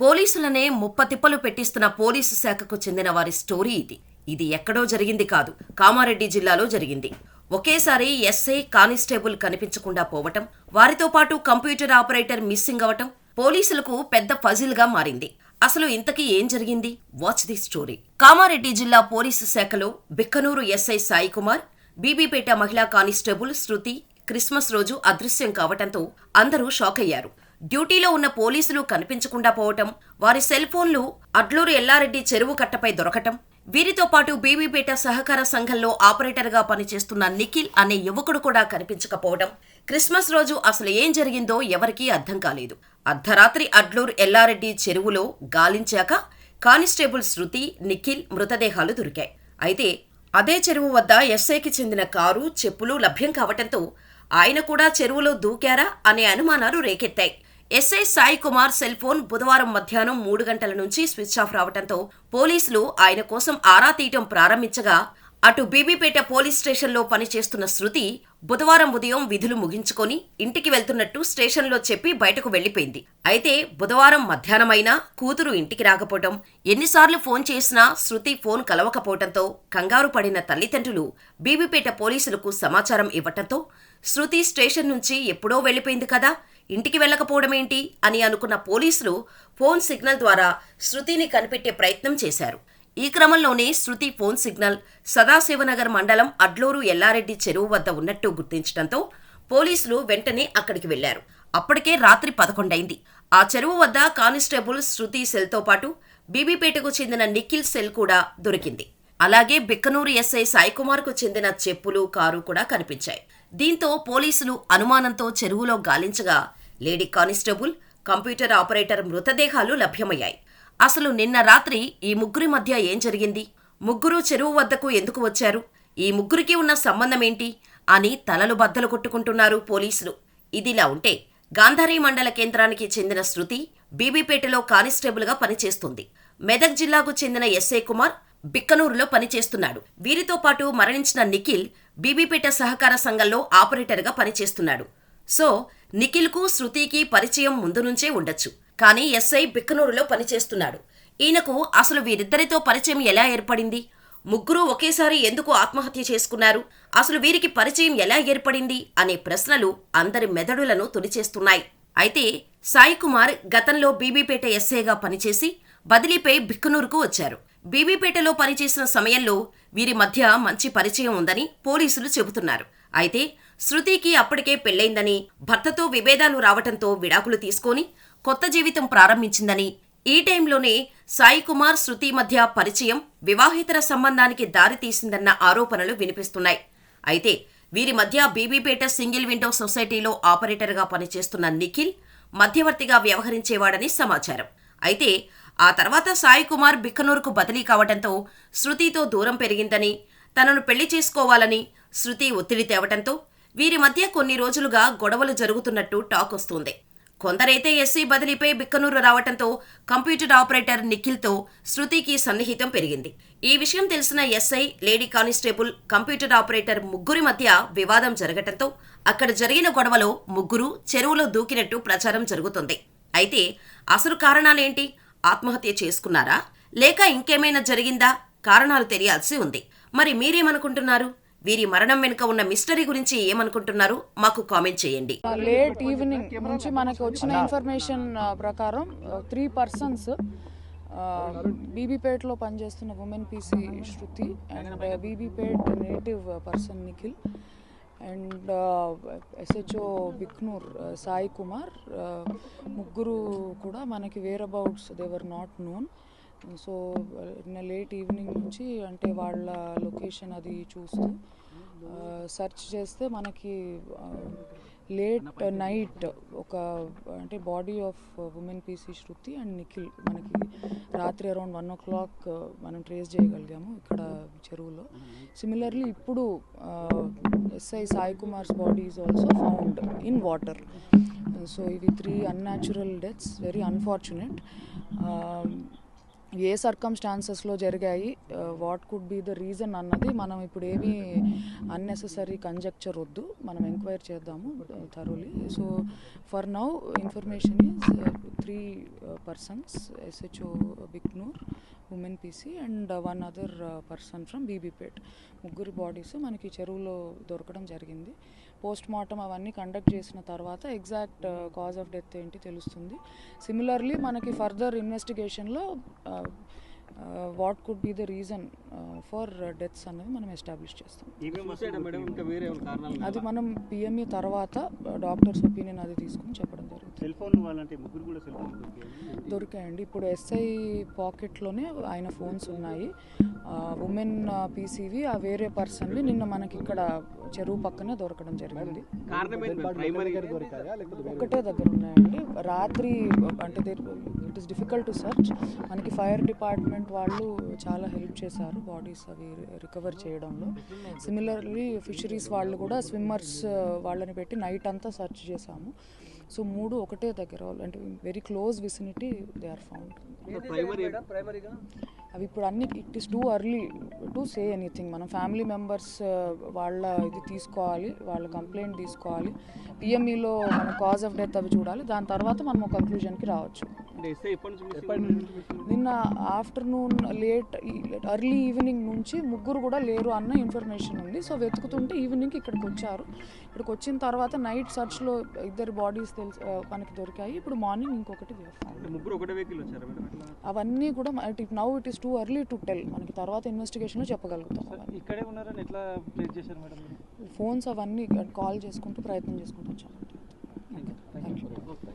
పోలీసులనే ముప్పతిప్పలు పెట్టిస్తున్న police శాఖకు చెందిన వారి స్టోరీ ఇది. ఇది ఎక్కడో జరిగింది కాదు, కామారెడ్డి జిల్లాలో జరిగింది. ఒకేసారి ఎస్ఐ, కానిస్టేబుల్ కనిపించకుండా పోవటం, వారితో పాటు కంప్యూటర్ ఆపరేటర్ మిస్సింగ్ అవటం పోలీసులకు పెద్ద పజిల్ గా మారింది. అసలు ఇంతకీ ఏం జరిగింది? Watch the story. కామారెడ్డి జిల్లా పోలీసు శాఖలో బిక్కనూరు ఎస్ఐ సాయి కుమార్, బీబీపేట మహిళా కానిస్టేబుల్ శృతి క్రిస్మస్ రోజు అదృశ్యం కావటంతో అందరూ షాక్ అయ్యారు. డ్యూటీలో ఉన్న పోలీసులు కనిపించకుండా పోవటం, వారి సెల్ ఫోన్లు అడ్లూరు ఎల్లారెడ్డి చెరువు కట్టపై దొరకటం, వీరితో పాటు బీబీపేట సహకార సంఘంలో ఆపరేటర్గా పనిచేస్తున్న నిఖిల్ అనే యువకుడు కూడా కనిపించకపోవడం, క్రిస్మస్ రోజు అసలు ఏం జరిగిందో ఎవరికీ అర్థం కాలేదు. అర్ధరాత్రి అడ్లూరు ఎల్లారెడ్డి చెరువులో గాలించాక కానిస్టేబుల్ శృతి, నిఖిల్ మృతదేహాలు దొరికాయి. అయితే అదే చెరువు వద్ద ఎస్ఐకి చెందిన కారు, చెప్పులు లభ్యం కావటంతో ఆయన కూడా చెరువులో దూకారా అనే అనుమానాలు రేకెత్తాయి. SI Sai Kumar cell phone బుధవారం మధ్యాహ్నం 3 గంటల నుంచి స్విచ్ ఆఫ్ రావడంతో పోలీసులు ఆయన కోసం ఆరా తీయటం ప్రారంభించగా, అటు బీబీపేట పోలీస్ స్టేషన్లో పనిచేస్తున్న శృతి బుధవారం ఉదయం విధులు ముగించుకొని ఇంటికి వెళ్తున్నట్టు స్టేషన్లో చెప్పి బయటకు వెళ్లిపోయింది. అయితే బుధవారం మధ్యాహ్నమైనా కూతురు ఇంటికి రాకపోవటం, ఎన్నిసార్లు ఫోన్ చేసినా శృతి ఫోన్ కలవకపోవడంతో కంగారు పడిన తల్లిదండ్రులు బీబీపేట పోలీసులకు సమాచారం ఇవ్వటంతో శృతి స్టేషన్ నుంచి ఎప్పుడో వెళ్లిపోయింది కదా, ఇంటికి వెళ్లకపోవడమేంటి అని అనుకున్న పోలీసులు ఫోన్ సిగ్నల్ ద్వారా శృతిని కనిపెట్టే ప్రయత్నం చేశారు. ఈ క్రమంలోనే శృతి ఫోన్ సిగ్నల్ సదాశివనగర్ మండలం అడ్లూరు ఎల్లారెడ్డి చెరువు వద్ద ఉన్నట్టు గుర్తించడంతో పోలీసులు వెంటనే అక్కడికి వెళ్లారు. అప్పటికే రాత్రి 11 అయింది. ఆ చెరువు వద్ద కానిస్టేబుల్ శృతి సెల్తో పాటు బీబీపేటకు చెందిన నిఖిల్ సెల్ కూడా దొరికింది. అలాగే బిక్కనూరు ఎస్ఐ సాయి కుమార్కు చెందిన చెప్పులు, కారు కూడా కనిపించాయి. దీంతో పోలీసులు అనుమానంతో చెరువులో గాలించగా లేడీ కానిస్టేబుల్, కంప్యూటర్ ఆపరేటర్ మృతదేహాలు లభ్యమయ్యాయి. అసలు నిన్న రాత్రి ఈ ముగ్గురి మధ్య ఏం జరిగింది? ముగ్గురు చెరువు వద్దకు ఎందుకు వచ్చారు? ఈ ముగ్గురికి ఉన్న సంబంధమేంటి అని తలలు బద్దలు కొట్టుకుంటున్నారు పోలీసులు. ఇదిలా ఉంటే గాంధారి మండల కేంద్రానికి చెందిన శృతి బీబీపేటలో కానిస్టేబుల్గా పనిచేస్తుంది. మెదక్ జిల్లాకు చెందిన ఎస్ఐ కుమార్ బిక్కనూరులో పనిచేస్తున్నాడు. వీరితో పాటు మరణించిన నిఖిల్ బీబీపేట సహకార సంఘంలో ఆపరేటర్గా పనిచేస్తున్నాడు. సో నిఖిల్కు, శృతికి పరిచయం ముందు నుంచే ఉండొచ్చు. కానీ ఎస్ఐ బిక్కనూరులో పనిచేస్తున్నాడు. ఈయనకు అసలు వీరిద్దరితో పరిచయం ఎలా ఏర్పడింది? ముగ్గురు ఒకేసారి ఎందుకు ఆత్మహత్య చేసుకున్నారు? అసలు వీరికి పరిచయం ఎలా ఏర్పడింది అనే ప్రశ్నలు అందరి మెదడులను తొలిచేస్తున్నాయి. అయితే సాయి కుమార్ గతంలో బీబీపేట ఎస్ఐగా పనిచేసి బదిలీపై బిక్కనూరుకు వచ్చారు. బీబీపేటలో పనిచేసిన సమయంలో వీరి మధ్య మంచి పరిచయం ఉందని పోలీసులు చెబుతున్నారు. అయితే శృతికి అప్పటికే పెళ్లైందని, భర్తతో విభేదాలు రావటంతో విడాకులు తీసుకొని కొత్త జీవితం ప్రారంభించిందని, ఈ టైంలోనే సాయి కుమార్, శృతి మధ్య పరిచయం వివాహేతర సంబంధానికి దారితీసిందన్న ఆరోపణలు వినిపిస్తున్నాయి. అయితే వీరి మధ్య బీబీపేట సింగిల్ విండో సొసైటీలో ఆపరేటర్గా పనిచేస్తున్న నిఖిల్ మధ్యవర్తిగా వ్యవహరించేవాడని సమాచారం. అయితే ఆ తర్వాత సాయి కుమార్ బిక్కనూరుకు బదిలీ కావడంతో శృతితో దూరం పెరిగిందని, తనను పెళ్లి చేసుకోవాలని శృతి ఒత్తిడి తేవటంతో వీరి మధ్య కొన్ని రోజులుగా గొడవలు జరుగుతున్నట్టు టాక్ వస్తోంది. కొందరైతే ఎస్సీ బదిలీపై బిక్కనూరు రావటంతో కంప్యూటర్ ఆపరేటర్ నిఖిల్తో శృతికి సన్నిహితం పెరిగింది. ఈ విషయం తెలిసిన SI, lady constable, computer operator ముగ్గురి మధ్య వివాదం జరగటంతో అక్కడ జరిగిన గొడవలో ముగ్గురు చెరువులో దూకినట్టు ప్రచారం జరుగుతుంది. అయితే అసలు కారణాలేంటి? ఆత్మహత్య చేసుకున్నారా, లేక ఇంకేమైనా జరిగిందా? కారణాలు తెలియాల్సి ఉంది. మరి మీరేమనుకుంటున్నారు? వీరి మరణం వెనుక ఉన్న మిస్టరీ గురించి ఏమనుకుంటున్నారు? మాకు కామెంట్ చేయండి. లేట్ ఈవినింగ్ నుంచి మనకు వచ్చిన ఇన్ఫర్మేషన్ ప్రకారం 3 పర్సన్స్ బీబీపేటలో పనిచేస్తున్న women PC Shruti and Bibipet native person Nikhil and SHO Biknoor Sai Kumar, ముగ్గురు కూడా మనకి whereabouts they were not known. So late evening నుంచి అంటే వాళ్ళ లొకేషన్ అది చూస్తూ సెర్చ్ చేస్తే మనకి లేట్ నైట్ ఒక అంటే body of women PC Shruti and Nikhil మనకి రాత్రి అరౌండ్ 1 o'clock మనం ట్రేస్ చేయగలిగాము ఇక్కడ చెరువులో. సిమిలర్లీ ఇప్పుడు SI Sai Kumars body is also found in water. So ఇవి 3 అన్యాచురల్ డెత్స్, వెరీ అన్ఫార్చునేట్. ఏ సర్కమ్స్టాన్సెస్లో జరిగాయి, what could be the reason అన్నది మనం ఇప్పుడు ఏమీ అన్నెసెసరీ కంజెక్చర్ వద్దు, మనం ఎంక్వైరీ చేద్దాము thoroughly. So for now information is 3 persons, SHO Bhiknoor, women PC and 1 other person from Bibipet. ముగ్గురు బాడీస్ మనకి చెరువులో దొరకడం జరిగింది. పోస్ట్ మార్టం అవన్నీ కండక్ట్ చేసిన తర్వాత ఎగ్జాక్ట్ కాజ్ ఆఫ్ డెత్ ఏంటి తెలుస్తుంది. సిమిలర్లీ మనకి ఫర్దర్ ఇన్వెస్టిగేషన్లో what could be the reason for deaths అనేది మనం ఎస్టాబ్లిష్ చేస్తాం. అది మనం పిఎంఈ తర్వాత డాక్టర్స్ ఒపీనియన్ అది తీసుకుని చెప్పడం జరుగుతుంది. దొరికాయండి. ఇప్పుడు ఎస్ఐ పాకెట్లోనే ఆయన ఫోన్స్ ఉన్నాయి. ఉమెన్ పీసీవి ఆ వేరే పర్సన్వి నిన్న మనకి ఇక్కడ చెరువు పక్కనే దొరకడం జరిగింది. ఒకటే దగ్గర ఉన్నాయండి. రాత్రి అంటే it is difficult to search. మనకి ఫైర్ డిపార్ట్మెంట్ వాళ్ళు చాలా హెల్ప్ చేశారు బాడీస్ అవి రికవర్ చేయడంలో. సిమిలర్లీ ఫిషరీస్ వాళ్ళు కూడా స్విమ్మర్స్ వాళ్ళని పెట్టి నైట్ అంతా సర్చ్ చేశాము. సో 3 ఒకటే దగ్గర, అంటే very close vicinity they are found. అవి ఇప్పుడు అన్ని it is too early to say anything. మనం ఫ్యామిలీ మెంబర్స్ వాళ్ళ ఇది తీసుకోవాలి, వాళ్ళ కంప్లైంట్ తీసుకోవాలి, పిఎంఈలో మన కాజ్ ఆఫ్ డెత్ అవి చూడాలి, దాని తర్వాత మనం ఒక కంక్లూజన్కి రావచ్చు. నిన్న ఆఫ్టర్నూన్ ఎర్లీ ఈవినింగ్ నుంచి ముగ్గురు కూడా లేరు అన్న ఇన్ఫర్మేషన్ ఉంది. సో వెతుకుతుంటే ఈవినింగ్కి ఇక్కడికి వచ్చారు. ఇక్కడికి వచ్చిన తర్వాత నైట్ సర్చ్లో 2 బాడీస్ మనకి దొరికాయి. ఇప్పుడు మార్నింగ్ ఇంకొకటి అవన్నీ కూడా now it is too early to tell. మనకి తర్వాత ఇన్వెస్టిగేషన్లో చెప్పగలుగుతాం. ఫోన్స్ అవన్నీ కాల్ చేసుకుంటూ ప్రయత్నం చేసుకుంటూ వచ్చాము.